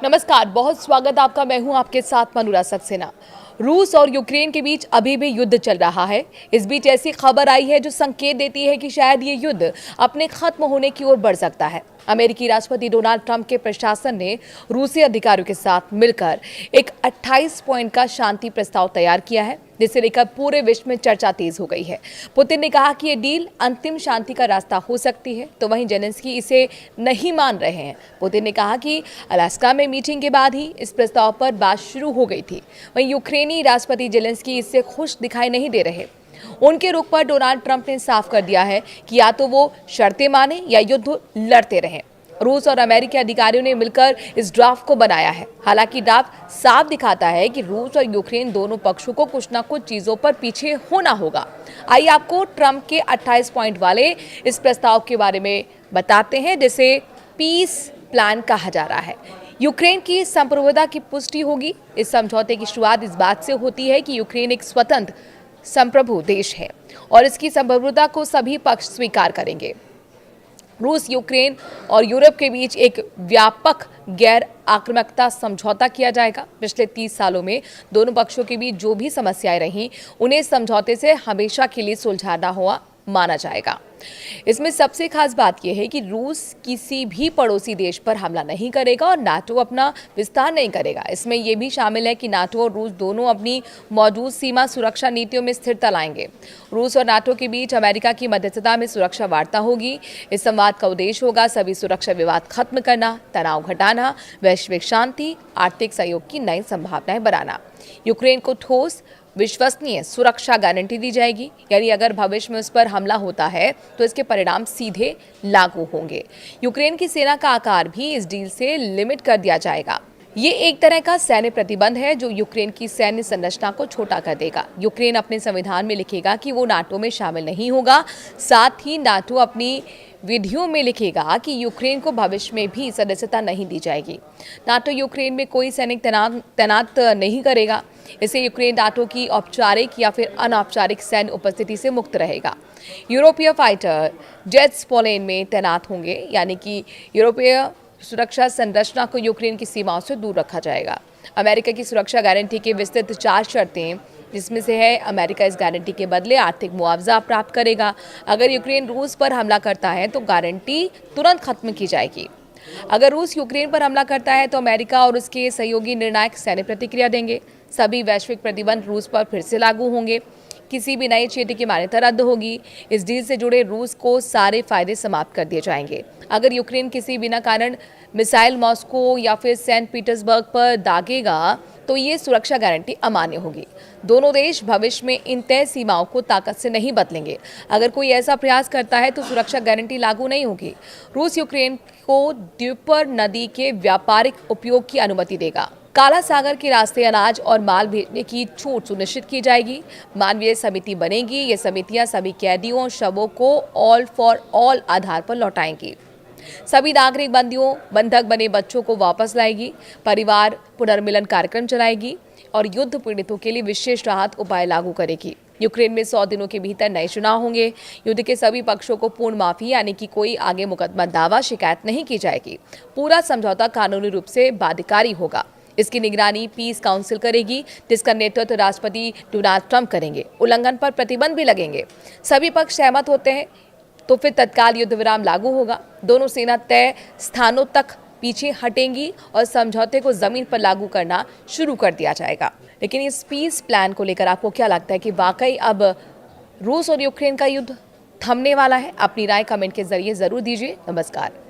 नमस्कार, बहुत स्वागत आपका। मैं हूं आपके साथ मनुरा सक्सेना। रूस और यूक्रेन के बीच अभी भी युद्ध चल रहा है। इस बीच ऐसी खबर आई है जो संकेत देती है कि शायद ये युद्ध अपने खत्म होने की ओर बढ़ सकता है। अमेरिकी राष्ट्रपति डोनाल्ड ट्रंप के प्रशासन ने रूसी अधिकारियों के साथ मिलकर एक 28 पॉइंट का शांति प्रस्ताव तैयार किया है, जिसे लेकर पूरे विश्व में चर्चा तेज हो गई है। पुतिन ने कहा कि ये डील अंतिम शांति का रास्ता हो सकती है, तो वहीं जेलेंस्की इसे नहीं मान रहे हैं। पुतिन ने कहा कि अलास्का में मीटिंग के बाद ही इस प्रस्ताव पर बात शुरू हो गई थी। वहीं यूक्रेनी राष्ट्रपति जेलेंस्की इससे खुश दिखाई नहीं दे रहे। उनके रुख पर डोनाल्ड ट्रंप ने साफ कर दिया है कि या तो वो शर्तें माने या युद्ध लड़ते रहें। रूस और अमेरिकी अधिकारियों ने मिलकर इस ड्राफ्ट को बनाया है। हालांकि ड्राफ्ट साफ दिखाता है कि रूस और यूक्रेन दोनों पक्षों को कुछ न कुछ चीजों पर पीछे होना होगा। आइए आपको ट्रंप के 28 पॉइंट वाले इस प्रस्ताव के बारे में बताते हैं, जिसे पीस प्लान कहा जा रहा है। यूक्रेन की संप्रभुता की पुष्टि होगी। इस समझौते की शुरुआत इस बात से होती है कि यूक्रेन एक स्वतंत्र संप्रभु देश है और इसकी संप्रभुता को सभी पक्ष स्वीकार करेंगे। रूस, यूक्रेन और यूरोप के बीच एक व्यापक गैर आक्रामकता समझौता किया जाएगा। पिछले 30 सालों में दोनों पक्षों के बीच जो भी समस्याएं रहीं, उन्हें समझौते से हमेशा के लिए सुलझाना हुआ माना जाएगा। इसमें सबसे खास बात यह है कि रूस किसी भी पड़ोसी देश पर हमला नहीं करेगा और नाटो अपना विस्तार नहीं करेगा। इसमें यह भी शामिल है कि नाटो और रूस दोनों अपनी मौजूद सीमा सुरक्षा नीतियों में स्थिरता लाएंगे। रूस और नाटो के बीच अमेरिका की मध्यस्थता में सुरक्षा वार्ता होगी। इस संवाद का उद्देश्य होगा सभी सुरक्षा विवाद खत्म करना, तनाव घटाना, वैश्विक शांति, आर्थिक सहयोग की नई संभावनाएं बनाना। यूक्रेन को ठोस विश्वसनीय सुरक्षा गारंटी दी जाएगी, यानी अगर भविष्य में उस पर हमला होता है तो इसके परिणाम सीधे लागू होंगे। यूक्रेन की सेना का आकार भी इस डील से लिमिट कर दिया जाएगा। ये एक तरह का सैन्य प्रतिबंध है जो यूक्रेन की सैन्य संरचना को छोटा कर देगा। यूक्रेन अपने संविधान में लिखेगा कि वो नाटो में शामिल नहीं होगा। साथ ही नाटो अपनी विधियों में लिखेगा कि यूक्रेन को भविष्य में भी सदस्यता नहीं दी जाएगी। नाटो यूक्रेन में कोई सैनिक तैनात नहीं करेगा। इससे यूक्रेन नाटो की औपचारिक या फिर अनौपचारिक सैन्य उपस्थिति से मुक्त रहेगा। यूरोपीय फाइटर जेट्स पोलैंड में तैनात होंगे, यानी कि यूरोपीय सुरक्षा संरचना को यूक्रेन की सीमाओं से दूर रखा जाएगा। अमेरिका की सुरक्षा गारंटी की विस्तृत 4 शर्तें, जिसमें से है अमेरिका इस गारंटी के बदले आर्थिक मुआवजा प्राप्त करेगा। अगर यूक्रेन रूस पर हमला करता है तो गारंटी तुरंत खत्म की जाएगी। अगर रूस यूक्रेन पर हमला करता है तो अमेरिका और उसके सहयोगी निर्णायक सैन्य प्रतिक्रिया देंगे। सभी वैश्विक प्रतिबंध रूस पर फिर से लागू होंगे। किसी भी नई चेटी की मान्यता रद्द होगी। इस डील से जुड़े रूस को सारे फायदे समाप्त कर दिए जाएंगे। अगर यूक्रेन किसी बिना कारण मिसाइल मॉस्को या फिर सेंट पीटर्सबर्ग पर दागेगा तो ये सुरक्षा गारंटी अमान्य होगी। दोनों देश भविष्य में इन तय सीमाओं को ताकत से नहीं बदलेंगे। अगर कोई ऐसा प्रयास करता है तो सुरक्षा गारंटी लागू नहीं होगी। रूस यूक्रेन को द्नीपर नदी के व्यापारिक उपयोग की अनुमति देगा। काला सागर के रास्ते अनाज और माल भेजने की छूट सुनिश्चित की जाएगी। मानवीय समिति बनेगी। ये समितियां सभी कैदियों और शवों को ऑल फॉर ऑल आधार पर लौटाएंगी। सभी नागरिक बंधक बने बच्चों को वापस लाएगी। परिवार पुनर्मिलन कार्यक्रम चलाएगी और युद्ध पीड़ितों के लिए विशेष राहत उपाय लागू करेगी। यूक्रेन में 100 दिनों के भीतर नए चुनाव होंगे। युद्ध के सभी पक्षों को पूर्ण माफी, यानी कि कोई आगे मुकदमा दावा शिकायत नहीं की जाएगी। पूरा समझौता कानूनी रूप से बाध्यकारी होगा। इसकी निगरानी पीस काउंसिल करेगी, जिसका नेतृत्व राष्ट्रपति डोनाल्ड ट्रंप करेंगे। उल्लंघन पर प्रतिबंध भी लगेंगे। सभी पक्ष सहमत होते हैं तो फिर तत्काल युद्ध विराम लागू होगा। दोनों सेना तय स्थानों तक पीछे हटेंगी और समझौते को जमीन पर लागू करना शुरू कर दिया जाएगा। लेकिन इस पीस प्लान को लेकर आपको क्या लगता है कि वाकई अब रूस और यूक्रेन का युद्ध थमने वाला है? अपनी राय कमेंट के जरिए जरूर दीजिए। नमस्कार।